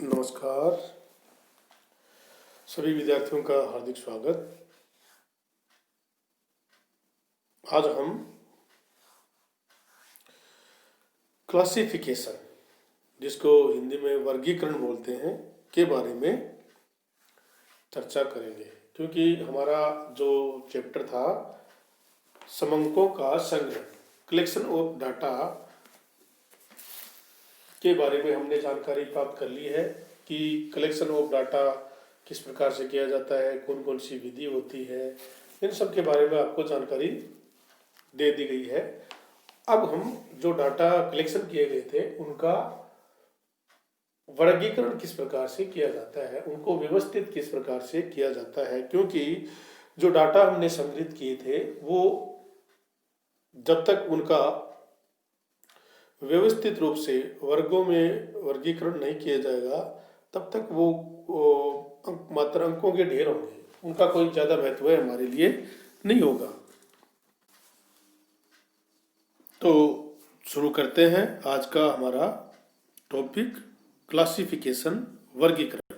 नमस्कार। सभी विद्यार्थियों का हार्दिक स्वागत। आज हम क्लासिफिकेशन, जिसको हिंदी में वर्गीकरण बोलते हैं, के बारे में चर्चा करेंगे। क्योंकि हमारा जो चैप्टर था समंकों का संग्रह, कलेक्शन ऑफ डाटा, के बारे में हमने जानकारी प्राप्त कर ली है कि कलेक्शन ऑफ डाटा किस प्रकार से किया जाता है, कौन कौन सी विधि होती है, इन सब के बारे में आपको जानकारी दे दी गई है। अब हम जो डाटा कलेक्शन किए गए थे उनका वर्गीकरण किस प्रकार से किया जाता है, उनको व्यवस्थित किस प्रकार से किया जाता है। क्योंकि जो डाटा हमने संग्रहित किए थे वो जब तक उनका व्यवस्थित रूप से वर्गों में वर्गीकरण नहीं किया जाएगा तब तक वो मात्र अंकों के ढेर होंगे, उनका कोई ज़्यादा महत्व हमारे लिए नहीं होगा। तो शुरू करते हैं आज का हमारा टॉपिक, क्लासिफिकेशन, वर्गीकरण।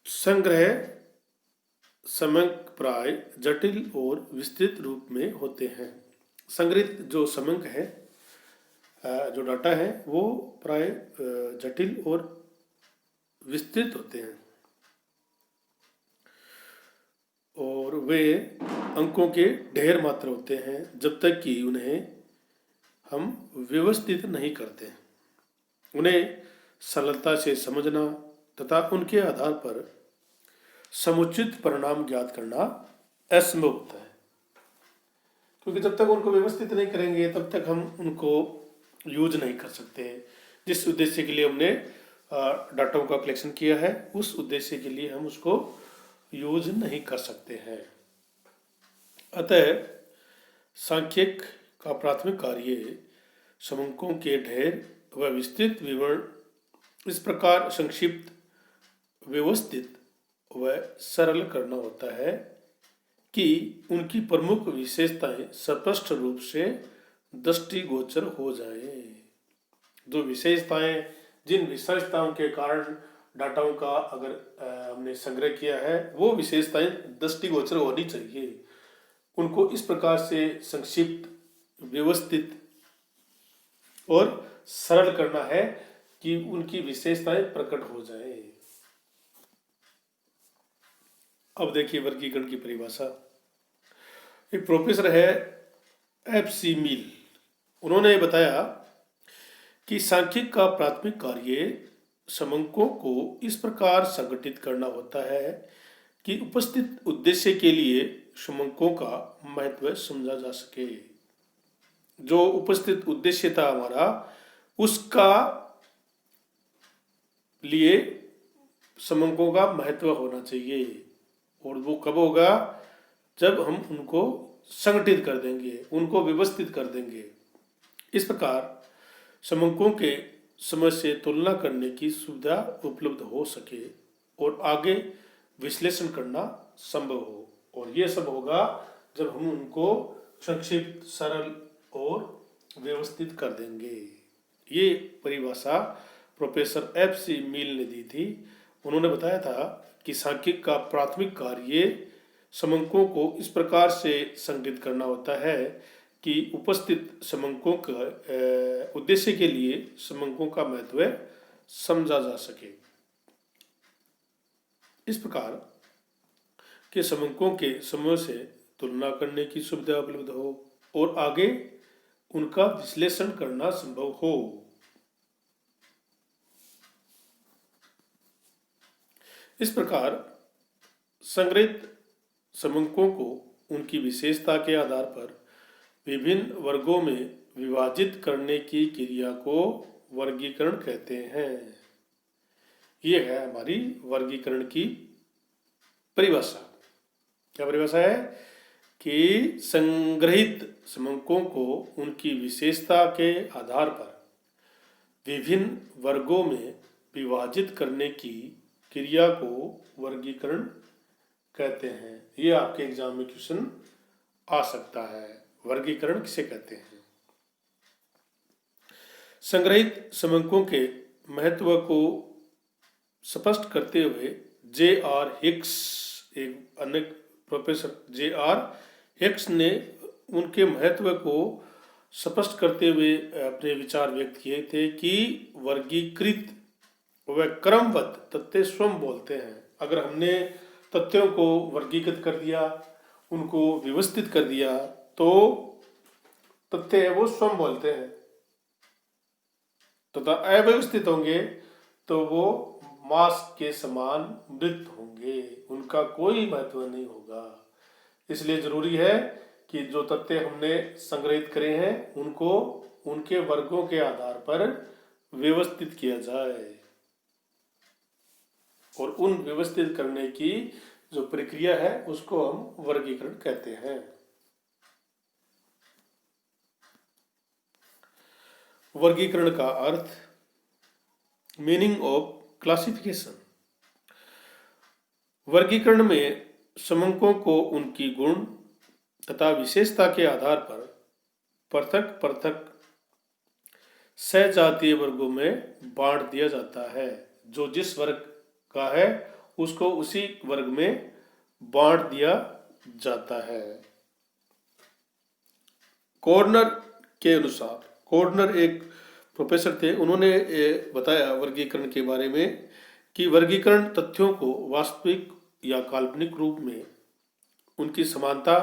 संग्रह समंक प्राय जटिल और विस्तृत रूप में होते हैं। संग्रहित जो समंक है, जो डाटा है, वो प्राय जटिल और विस्तृत होते हैं और वे अंकों के ढेर मात्र होते हैं जब तक कि उन्हें हम व्यवस्थित नहीं करते। उन्हें सरलता से समझना तथा उनके आधार पर समुचित परिणाम ज्ञात करना असंभव होता है। क्योंकि जब तक उनको व्यवस्थित नहीं करेंगे तब तक हम उनको यूज नहीं कर सकते। जिस उद्देश्य के लिए हमने डाटा का कलेक्शन किया है उस उद्देश्य के लिए हम उसको यूज नहीं कर सकते हैं। अतः सांख्यिक का प्राथमिक कार्य समंकों के ढेर व विस्तृत विवरण इस प्रकार संक्षिप्त, व्यवस्थित व सरल करना होता है कि उनकी प्रमुख विशेषताएं स्पष्ट रूप से दृष्टिगोचर हो जाए। जो विशेषताएं, जिन विशेषताओं के कारण डाटाओं का अगर हमने संग्रह किया है वो विशेषताएं दृष्टिगोचर होनी चाहिए। उनको इस प्रकार से संक्षिप्त, व्यवस्थित और सरल करना है कि उनकी विशेषताएं प्रकट हो जाए। अब देखिए वर्गीकरण की परिभाषा। एक प्रोफेसर है FC मील, उन्होंने बताया कि सांख्यिक का प्राथमिक कार्य समंकों को इस प्रकार संगठित करना होता है कि उपस्थित उद्देश्य के लिए समंकों का महत्व समझा जा सके। जो उपस्थित उद्देश्य था हमारा, उसका लिए समंकों का महत्व होना चाहिए। और वो कब होगा? जब हम उनको संगठित कर देंगे, उनको व्यवस्थित कर देंगे। इस प्रकार समंकों के समय से तुलना करने की सुविधा उपलब्ध हो सके और आगे विश्लेषण करना संभव हो। और ये सब होगा जब हम उनको संक्षिप्त, सरल और व्यवस्थित कर देंगे। ये परिभाषा प्रोफेसर FC मील ने दी थी। उन्होंने बताया था कि सांख्यिक का प्राथमिक कार्य समंकों को इस प्रकार से संगठित करना होता है कि उपस्थित समंकों का उद्देश्य के लिए समंकों का महत्व समझा जा सके। इस प्रकार के समंकों के समय से तुलना करने की सुविधा उपलब्ध हो और आगे उनका विश्लेषण करना संभव हो। इस प्रकार संग्रहित समंकों को उनकी विशेषता के आधार पर विभिन्न वर्गों में विभाजित करने की क्रिया को वर्गीकरण कहते हैं। ये है हमारी वर्गीकरण की परिभाषा। क्या परिभाषा है? कि संग्रहित समंकों को उनकी विशेषता के आधार पर विभिन्न वर्गों में विभाजित करने की क्रिया को वर्गीकरण कहते हैं। ये आपके एग्जाम में क्वेश्चन आ सकता है, वर्गीकरण किसे कहते हैं। संग्रहित समंकों के महत्व को स्पष्ट करते हुए जे आर हिक्स, एक अन्य प्रोफेसर जे आर हिक्स ने उनके महत्व को स्पष्ट करते हुए अपने विचार व्यक्त किए थे कि वर्गीकृत व क्रमबद्ध तथ्य स्वयं बोलते हैं। अगर हमने तथ्यों को वर्गीकृत कर दिया, उनको व्यवस्थित कर दिया, तो तथ्य है वो स्वयं बोलते हैं। तथा अव्यवस्थित होंगे तो वो मांस के समान मृत होंगे, उनका कोई महत्व नहीं होगा। इसलिए जरूरी है कि जो तथ्य हमने संग्रहित करे हैं उनको उनके वर्गों के आधार पर व्यवस्थित किया जाए, और उन व्यवस्थित करने की जो प्रक्रिया है उसको हम वर्गीकरण कहते हैं। वर्गीकरण का अर्थ, मीनिंग ऑफ क्लासिफिकेशन। वर्गीकरण में समंकों को उनकी गुण तथा विशेषता के आधार पर पृथक पृथक सजातीय वर्गों में बांट दिया जाता है। जो जिस वर्ग का है उसको उसी वर्ग में बांट दिया जाता है। कॉर्नर के अनुसार, कॉर्नर एक प्रोफेसर थे, उन्होंने बताया वर्गीकरण के बारे में कि वर्गीकरण तथ्यों को वास्तविक या काल्पनिक रूप में उनकी समानता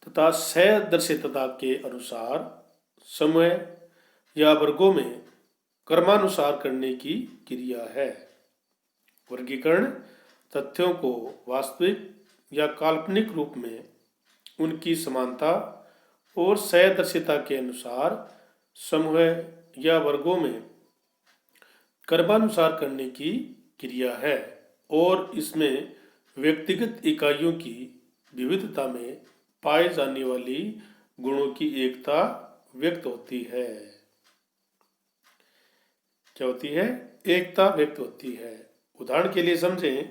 तथा सदृश्यता के अनुसार समय या वर्गों में क्रमानुसार करने की क्रिया है। वर्गीकरण तथ्यों को वास्तविक या काल्पनिक रूप में उनकी समानता और सदृश्यता के अनुसार समूह या वर्गों में क्रमानुसार करने की क्रिया है, और इसमें व्यक्तिगत इकाइयों की विविधता में पाए जाने वाली गुणों की एकता व्यक्त होती है। क्या होती है? एकता व्यक्त होती है। उदाहरण के लिए समझें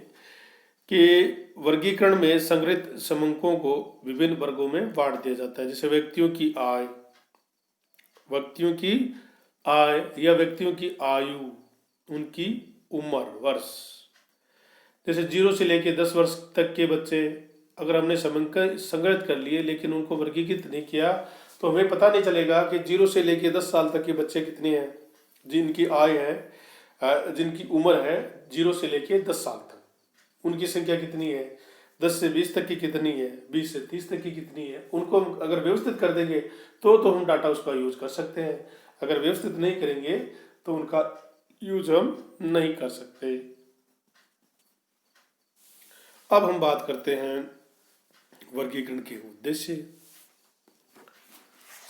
कि वर्गीकरण में संग्रहित समंकों को विभिन्न वर्गों में बांट दिया जाता है। जैसे व्यक्तियों की आय या व्यक्तियों की आयु, उनकी उम्र, वर्ष। जैसे 0 से लेकर 10 वर्ष तक के बच्चे अगर हमने संग्रहित कर लिए लेकिन उनको वर्गीकृत नहीं किया तो हमें पता नहीं चलेगा कि 0 से लेकर 10 साल तक के बच्चे कितने हैं, जिनकी आय है, जिनकी उम्र है 0 से लेकर 10 साल तक, उनकी संख्या कितनी है, 10 से 20 तक की कितनी है, 20 से 30 तक की कितनी है। उनको हम अगर व्यवस्थित कर देंगे तो हम डाटा उसका यूज कर सकते हैं। अगर व्यवस्थित नहीं करेंगे तो उनका यूज हम नहीं कर सकते। अब हम बात करते हैं वर्गीकरण के उद्देश्य।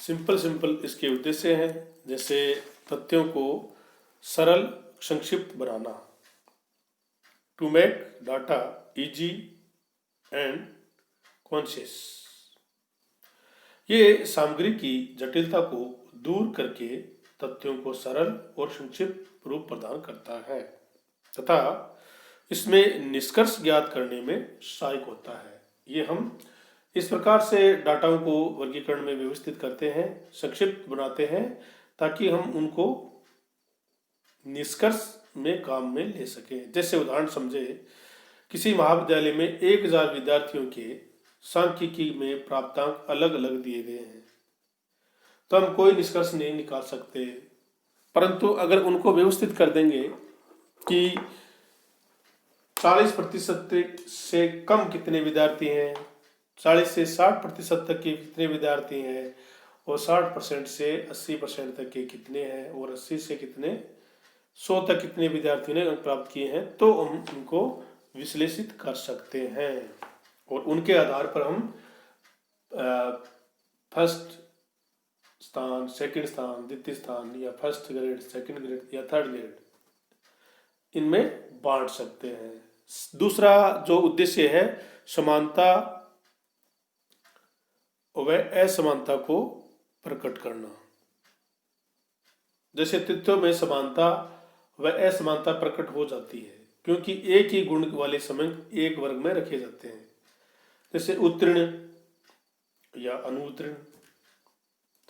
सिंपल इसके उद्देश्य हैं, जैसे तथ्यों को सरल संक्षिप्त बनाना, to make data easy and conscious. ये सामग्री की जटिलता को दूर करके तथ्यों को सरल और संक्षिप्त रूप प्रदान करता है तथा इसमें निष्कर्ष ज्ञात करने में सहायक होता है। ये हम इस प्रकार से डाटाओं को वर्गीकरण में व्यवस्थित करते हैं, संक्षिप्त बनाते हैं, ताकि हम उनको निष्कर्ष में काम में ले सकें। जैसे उदाहरण समझे, किसी महाविद्यालय में 1000 विद्यार्थियों के सांख्यिकी में प्राप्तांक अलग अलग दिए गए हैं, तो हम कोई निष्कर्ष नहीं निकाल सकते। परंतु अगर उनको व्यवस्थित कर देंगे कि 40% से कम कितने विद्यार्थी हैं, 40 से 60% तक के कितने विद्यार्थी हैं, और 60% से 80% तक के कितने हैं, और 80 से 100 तक कितने विद्यार्थियों ने अंक प्राप्त किए हैं, तो हम उनको विश्लेषित कर सकते हैं और उनके आधार पर हम फर्स्ट स्थान, सेकंड स्थान, द्वितीय स्थान, या फर्स्ट ग्रेड, सेकंड ग्रेड या थर्ड ग्रेड इनमें बांट सकते हैं। दूसरा जो उद्देश्य है, समानता व असमानता को प्रकट करना। जैसे तथ्यों में समानता व असमानता प्रकट हो जाती है क्योंकि एक ही गुण वाले समंक एक वर्ग में रखे जाते हैं। जैसे उत्तीर्ण या अनुत्तीर्ण,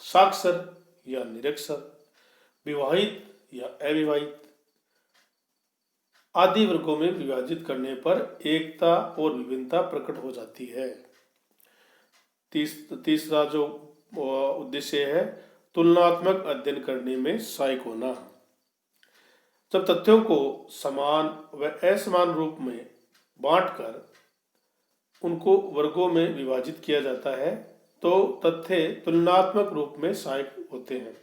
साक्षर या निरक्षर, विवाहित या अविवाहित आदि वर्गों में विभाजित करने पर एकता और विभिन्नता प्रकट हो जाती है। तीसरा जो उद्देश्य है, तुलनात्मक अध्ययन करने में सहायक होना। जब तथ्यों को समान व असमान रूप में बांटकर उनको वर्गों में विभाजित किया जाता है तो तथ्य तुलनात्मक रूप में सहायक होते हैं।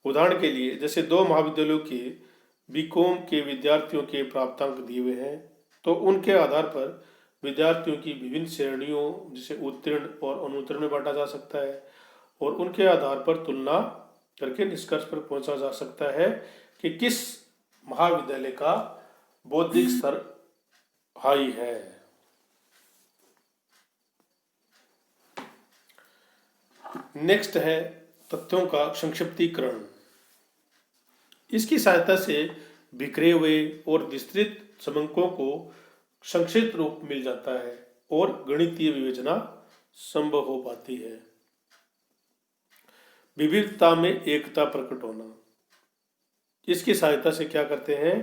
उदाहरण के लिए, जैसे दो महाविद्यालयों के बीकॉम के विद्यार्थियों के प्राप्तांक दिए हुए हैं तो उनके आधार पर विद्यार्थियों की विभिन्न श्रेणियों जिसे उत्तीर्ण और अनुत्तीर्ण में बांटा जा सकता है और उनके आधार पर तुलना करके निष्कर्ष पर पहुंचा जा सकता है कि किस महाविद्यालय का बौद्धिक स्तर हाई है। नेक्स्ट है तथ्यों का संक्षिप्तीकरण। इसकी सहायता से बिखरे हुए और विस्तृत समंकों को संक्षिप्त रूप मिल जाता है और गणितीय विवेचना संभव हो पाती है। विविधता में एकता प्रकट होना। इसकी सहायता से क्या करते हैं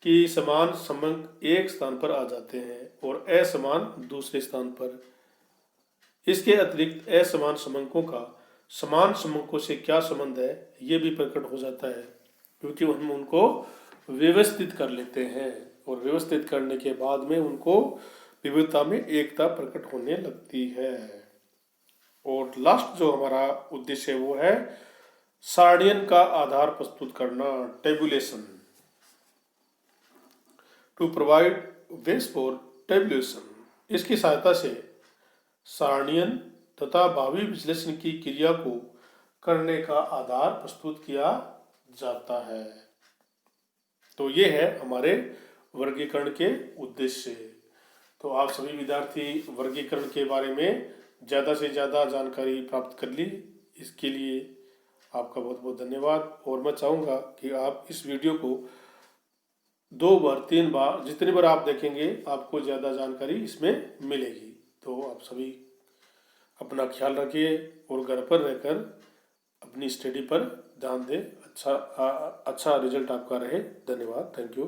कि समान समंक एक स्थान पर आ जाते हैं और असमान दूसरे स्थान पर। इसके अतिरिक्त असमान समंकों का समान समंकों से क्या संबंध है ये भी प्रकट हो जाता है, क्योंकि हम उनको व्यवस्थित कर लेते हैं और व्यवस्थित करने के बाद में उनको विविधता में एकता प्रकट होने लगती है। और लास्ट जो हमारा उद्देश्य है वो है सारणियन का आधार प्रस्तुत करना, tabulation. To provide base for tabulation. इसकी सहायता से सारणियन तथा भावी विश्लेषण की क्रिया को करने का आधार प्रस्तुत किया जाता है। तो ये है हमारे वर्गीकरण के उद्देश्य। तो आप सभी विद्यार्थी वर्गीकरण के बारे में ज़्यादा से ज़्यादा जानकारी प्राप्त कर ली। इसके लिए आपका बहुत बहुत धन्यवाद। और मैं चाहूँगा कि आप इस वीडियो को 2 बार 3 बार जितनी बार आप देखेंगे आपको ज़्यादा जानकारी इसमें मिलेगी। तो आप सभी अपना ख्याल रखिए और घर पर रहकर अपनी स्टडी पर ध्यान दें। अच्छा रिजल्ट आपका रहे। धन्यवाद। Thank you.